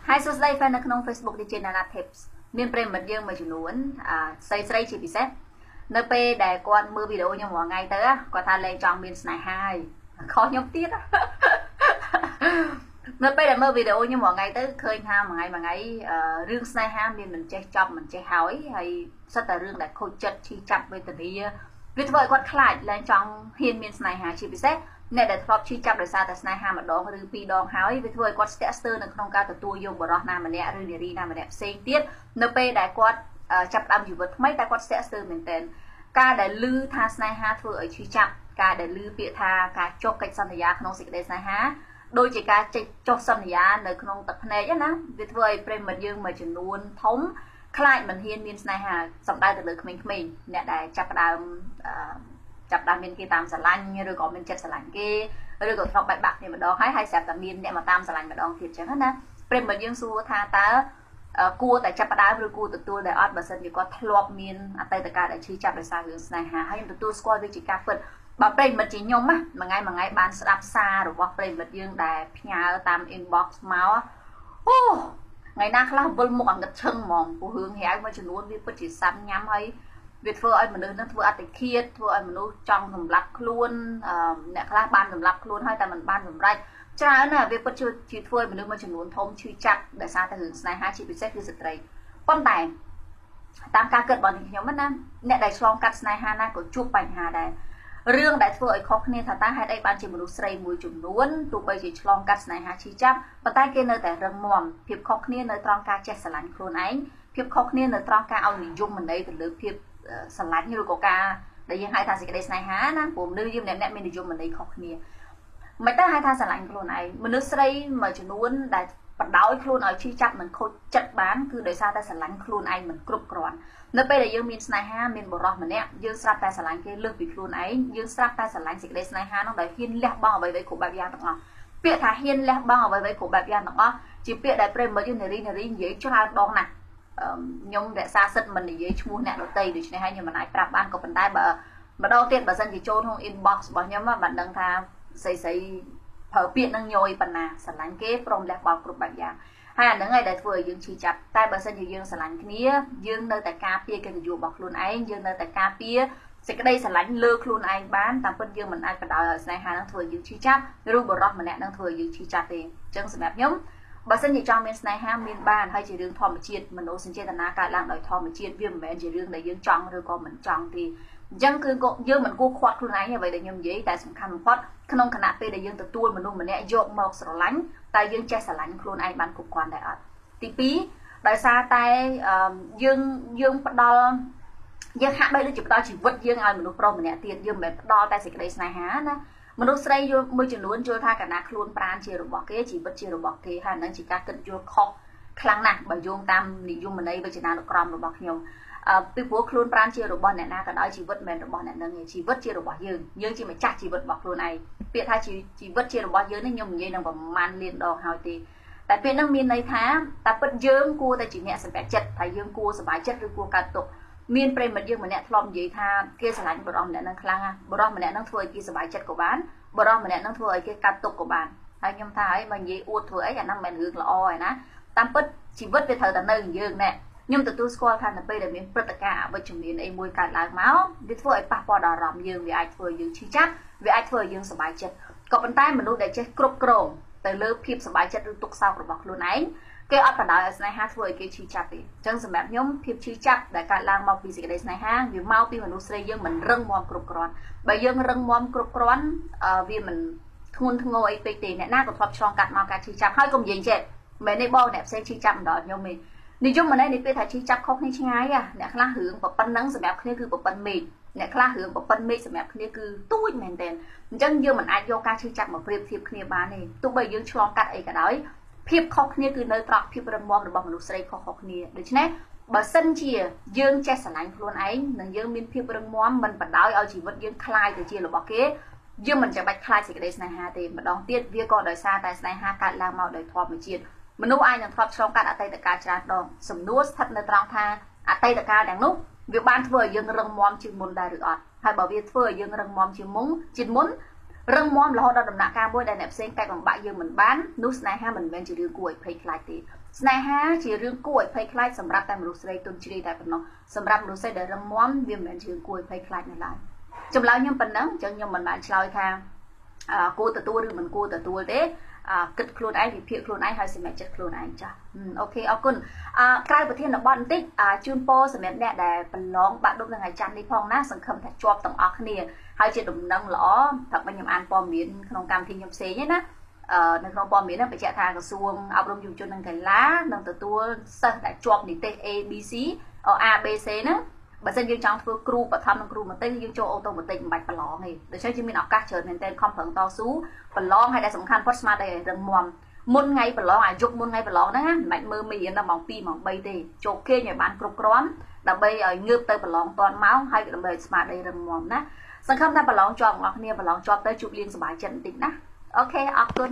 Hai số đây fan ở trong Facebook đi trên Nana Tips miền Prem mật dương mà chủ nuốn xây chỉ bị xét nơi p để con mưa video nhưng mà ngày tới có tha lên trong miền này hai khó nhóm tiết nơi p để mưa video nhưng mà ngày tới khơi ha mà ngày riêng này ha miền mình chơi chọc mình chơi hỏi hay rất là riêng để khôi chất chi chặt với tình yêu vì vậy con khai lên trong hiên miền này ha chỉ bị xét nè để thọp chi chặt để sao tại này ha mà đóคือปีดองหายไปถ้วยกอดสเตสเตอร์ในក្នុងការទទួលយកបរោះណាម្នាក់ឬនារីណាម្នាក់ផ្សេងទៀតនៅពេលដែលគាត់ចាប់ដើមជីវិតថ្មីតែគាត់ស្ទាក់ស្ទើរមែនទែនការដែលឮថាស្នេហាធ្វើឲ្យឈឺចាប់ការដែលឮពាក្យថាការចុះកិច្ចសន្យាក្នុងសេចក្តីស្នេហាដូចជាការចុះសន្យានៅក្នុងទឹកភ្នែកណាវាធ្វើឲ្យប្រិមិត្តយើងមួយចំនួនធំខ្លាចមិនហ៊ានមានស្នេហាសំដៅទៅលើក្មេងៗអ្នកដែលចាប់ដើមចាប់ដើមមានគេតាមស្រឡាញ់ឬក៏មានចិត្តស្រឡាញ់គេឬក៏ធ្លាប់បែកបាក់គ្នាម្ដងហើយស្រាប់តែមានអ្នកមកតាមស្រឡាញ់ម្ដងទៀតចឹងណាប្រិមត្តយើងសួរថាតើគួរតែចាប់ដើមឬគួរទទួលដែលអត់បើសិនជាគាត់ធ្លាប់មានអតីតកាលដែលឈឺចាប់ដោយសាររឿងស្នេហាហើយខ្ញុំទទួលស្គាល់វាជាការពិតបើប្រិមត្តជាខ្ញុំណាមួយថ្ងៃបានស្ដាប់សាររបស់ប្រិមត្តយើងដែលផ្ញើតាម inbox មកអូថ្ងៃណាខ្លះវិលមុខអង្កត់ឈឹងហ្មងព្រោះរឿងហៅមួយចំនួនវាពិតជាសាំញ៉ាំហើយវាធ្វើឲ្យមនុស្សនឹងធ្វើអតិឃាតធ្វើឲ្យមនុស្សចង់សម្លាប់ខ្លួនអ្នកខ្លះបានសម្លាប់ខ្លួនហើយតែមិនបានសម្រេចច្រើនណាស់វាពិតជាធ្វើឲ្យមនុស្សមួយចំនួនធំឈឺចាប់ដោយសារតែរឿងស្នេហាជាពិសេសគឺស្ត្រីប៉ុន្តែតាមការគិតរបស់ខ្ញុំណាអ្នកដែលឆ្លងកាត់ស្នេហាណាក៏ជួបបញ្ហាដែររឿងដែលធ្វើឲ្យខុសគ្នាថាតើហេតុអីបានជាមនុស្សស្រីមួយចំនួនទោះបីជាឆ្លងកាត់ស្នេហាឈឺចាប់ប៉ុន្តែគេនៅតែរឹងមាំភាពខុសគ្នានៅត្រង់ការចេះស្រឡាញ់ខ្លួនឯងភាពខុសគ្នានៅត្រង់ការឲ្យនិយមន័យទៅលើភាពស្រឡាញ់ឬក៏ការដែលយើងហៅថាសេចក្តីស្នេហាណាព្រោះមនុស្សយើងម្នាក់មាននិយមន័យខុសគ្នាមិនតែហៅថាស្រឡាញ់ខ្លួនឯងមនុស្សស្រីមួយចំនួនដែលបដោយខ្លួនឲ្យឈឺចាប់មិនខូចចិត្តបានគឺដោយសារតែស្រឡាញ់ខ្លួនឯងមិនគ្រប់គ្រាន់នៅពេលដែលយើងមានស្នេហាមានបរិសម្នាក់យើងស្រាប់តែស្រឡាញ់គេលើសពីខ្លួនឯងយើងស្រាប់តែស្រឡាញ់សេចក្តីស្នេហានោះដោយហ៊ានលះបង់អ្វីៗគ្រប់បែបយ៉ាងទាំងអស់ពាក្យថាហ៊ានលះបង់អ្វីៗគ្រប់បែបយ៉ាងទាំងអស់ជាពាក្យដែលប្រិមត្តយើងនារីនិយាយច្រើនដងណាស់ខ្ញុំរក្សាសិទ្ធិមិននិយាយឈ្មោះអ្នកដទៃដូច្នេះហើយខ្ញុំមិនអាចប្រាប់បានក៏ប៉ុន្តែបើម្ដងទៀតបើសិនជាចូលក្នុង inbox របស់ខ្ញុំបានដឹងថាស្រីប្រើពាក្យនឹងញយប៉ុណ្ណាស្រឡាញ់គេព្រមលះបង់គ្រប់បែបយ៉ាងហើយអាហ្នឹងហើយដែលធ្វើឲ្យយើងឈឺចាប់តែបើសិនជាយើងស្រឡាញ់គ្នាយើងនៅតែការពារកិត្តិយសរបស់ខ្លួនឯងយើងនៅតែការពារសេចក្តីស្រឡាញ់លើខ្លួនឯងបានតាមពិតយើងមិនអាចបដ ாய் ឲ្យស្នេហានឹងធ្វើឲ្យយើងឈឺចាប់ឬបរិសម្នាក់នឹងធ្វើឲ្យយើងឈឺចាប់ទេអញ្ចឹងសម្រាប់ខ្ញុំបើសិនជាចង់មានស្នេហាមានបានហើយជារឿងធម្មជាតិមនោសញ្ចេតនាកើតឡើងដោយធម្មជាតិវាមិនមែនជារឿងដែលយើងចង់ឬក៏មិនចង់ទេអញ្ចឹងគឺយើងមិនគួរខ្វាត់ខ្លួនឯងអ្វីដែលខ្ញុំនិយាយតែសំខាន់បំផុតក្នុងគណៈពេលដែលយើងទទួលមនុស្សម្នាក់យកមកស្រឡាញ់តែយើងចេះស្រឡាញ់ខ្លួនឯងបានគ្រប់គ្រាន់ដែរអត់ទី2ដោយសារតែយើងផ្ដល់យើងហាក់បីដូចជាផ្ដល់ជីវិតយើងឲ្យមនុស្សប្រុសម្នាក់ទៀតយើងមិនមែនផ្ដល់តែសេចក្តីស្នេហាណាមនុស្សស្រីយល់មួយចំនួនយល់ថាកណាខ្លួនប្រាណជារបស់គេជីវិតជារបស់គេហើយនឹងជាការគិតយល់ខុសខ្លាំងណាស់បើយោងតាមនិយមន័យវិជ្ជានុក្រមរបស់ខ្ញុំពីព្រោះខ្លួនប្រាណជារបស់អ្នកណាក៏ដោយជីវិតមិនមែនរបស់អ្នកនឹងជីវិតជារបស់យើងជាម្ចាស់ជីវិតរបស់ខ្លួនឯងពាក្យថាជីវិតជារបស់យើងនេះខ្ញុំនិយាយនឹងប្រមាណលានដងហើយទេតែពេលហ្នឹងមានន័យថាតែពិតយើងគួរតែជាអ្នកសម្រេចចិត្តថាយើងគួរសប្បាយចិត្តឬគួរកើតទុកមានប្រិមិត្តយើងម្នាក់ធ្លាប់និយាយថាគេស្រឡាញ់បរិសម្នាក់នឹងខ្លាំងណាស់បរិសម្នាក់នឹងធ្វើឲ្យគេសប្បាយចិត្តក៏បានបរិសម្នាក់នឹងធ្វើឲ្យគេកាត់ទុកក៏បានហើយខ្ញុំថាហើយបើនិយាយអួតធ្វើអីអាហ្នឹងមិនមែនរឿងល្អឯណាតាមពិតជីវិតវាត្រូវតែនៅនឹងយើងណែខ្ញុំទទួលស្គាល់ថានៅពេលដែលមានព្រឹត្តិការណ៍អវិជ្ជមានអីមួយកើតឡើងមកវាធ្វើឲ្យប៉ះពាល់ដល់អារម្មណ៍យើងវាអាចធ្វើឲ្យយើងឈឺចាប់វាអាចធ្វើឲ្យយើងសប្បាយចិត្តក៏ប៉ុន្តែមនុស្សដែលចេះគ្រប់គ្រងទៅលើភាពសប្បាយចិត្តឬទុក្ខសោករបស់ខ្លួនឯងគេអត់បដ ாய் ឲ្យស្នេហាធ្វើឲ្យគេឈឺចាប់ទេអញ្ចឹងសម្រាប់ខ្ញុំភាពឈឺចាប់ដែលកើតឡើងមកពីសេចក្តីស្នេហាវាមកពីមនុស្សស្រីយើងមិនរឹងមាំគ្រប់គ្រាន់បើយើងរឹងមាំគ្រប់គ្រាន់វាមិនធ្ងន់ធ្ងរអីពេកទេអ្នកណាក៏ធ្លាប់ឆ្លងកាត់មកការឈឺចាប់ហើយកុំនិយាយចេះមិននេះបងអ្នកផ្សេងឈឺចាប់មិនដល់ខ្ញុំទេនិយមន័យនេះពេលថាឈឺចាប់ខុសគ្នាឆ្ងាយអ្នកខ្លះរឿងប៉ុណ្ណឹងសម្រាប់គ្នាគឺប៉ុណ្ណមេឃអ្នកខ្លះរឿងប៉ុណ្ណមេឃសម្រាប់គ្នាគឺទូចមែនទែនអញ្ចឹងយើងមិនអាចយកការឈឺចាប់មកប្រៀបធៀបគ្នាបានទេទោះបីយើងឆ្លងកាត់អីក៏ដោយភាពខុសគ្នាគឺនៅត្រង់ភាពរឹងមាំរបស់មនុស្សស្រីខុសៗគ្នាដូច្នេះបើសិនជាយើងចេះស្រឡាញ់ខ្លួនឯងនិងយើងមានភាពរឹងមាំមិនបដ ாய் ឲ្យជីវិតយើងคล้ายទៅជារបស់គេយើងមិនចាំបាច់ខ្លាចសេចក្តីស្នេហាទេម្ដងទៀតវាក៏ដោយសារតែស្នេហាកើតឡើងមកដោយធម្មជាតិមនុស្សអាចនឹងធ្លាប់ឆ្លងកាត់អតីតកាលច្រើនដងសំណួរស្ថិតនៅត្រង់ថាអតីតកាលទាំងនោះវាបានធ្វើឲ្យយើងរឹងមាំជាងមុនដែរឬអត់ហើយបើវាធ្វើឲ្យយើងរឹងមាំជាងមុន រឹងមាំរហូតដល់ដំណាក់កាលមួយដែលអ្នកផ្សេងកាច់បំបាក់យើងមិនបាននោះស្នេហាមិនមែនជារឿងគួរឲ្យភ័យខ្លាចទេស្នេហាជារឿងគួរឲ្យភ័យខ្លាចសម្រាប់តែមនុស្សស្រីទុនជ្រាយតែប៉ុណ្ណោះសម្រាប់មនុស្សស្រីដែលរឹងមាំវាមិនមែនជារឿងគួរឲ្យភ័យខ្លាចនៅឡើយចម្លើយខ្ញុំប៉ុណ្ណឹងអញ្ចឹងខ្ញុំមិនបានឆ្លើយថាគួរទទួលឬមិនគួរទទួលទេគិតខ្លួនឯងវិភាគខ្លួនឯងហើយសម្រេចចិត្តខ្លួនឯងចាស់អូខេអរគុណក្រៅប្រធានបទបន្តិចជូនពរសម្រាប់អ្នកដែលប្រឡងបាក់ឌុបនៅថ្ងៃច័ន្ទនេះផងណាសង្ឃឹមថាជាប់ទាំងអស់គ្នាហើយជាដំណឹងល្អថាខ្ញុំអានព័ត៌មានក្នុងកម្មវិធីខ្ញុំផ្សេងឯណានៅក្នុងព័ត៌មានហ្នឹងបញ្ជាក់ថាក្រសួងអប់រំយុវជននិងកីឡានឹងទទួលសិស្សដែលជាប់និទេស ABC ABC ហ្នឹងបើសិនយើងចង់ធ្វើគ្រូបឋមនិងគ្រូមត្តេយយើងចូលអូតូម៉ាទិកមិនបាច់ប្រឡងទេដូច្នេះយើងមានឱកាសច្រើនមែនទែនខំប្រឹងតស៊ូប្រឡងហើយដែលសំខាន់ផុតស្មារតីឲ្យរឹងមាំមុនថ្ងៃប្រឡងអាយុមុនថ្ងៃប្រឡងហ្នឹងណាមិនបាច់មើលមេរៀនដល់ម៉ោង2ម៉ោង3ទេចូលគេងឲ្យបានគ្រប់គ្រាន់ដើម្បីឲ្យងើបទៅប្រឡងតាន់ម៉ោងហើយដើម្បីឲ្យស្មារតីរឹងមាំណាសង្ឃឹមថាប្រឡងជាប់បងប្អូនគ្នាប្រឡងជាប់ទៅជួបលៀងសប្បាយចិត្តបន្តិចណាអូខេអរគុណ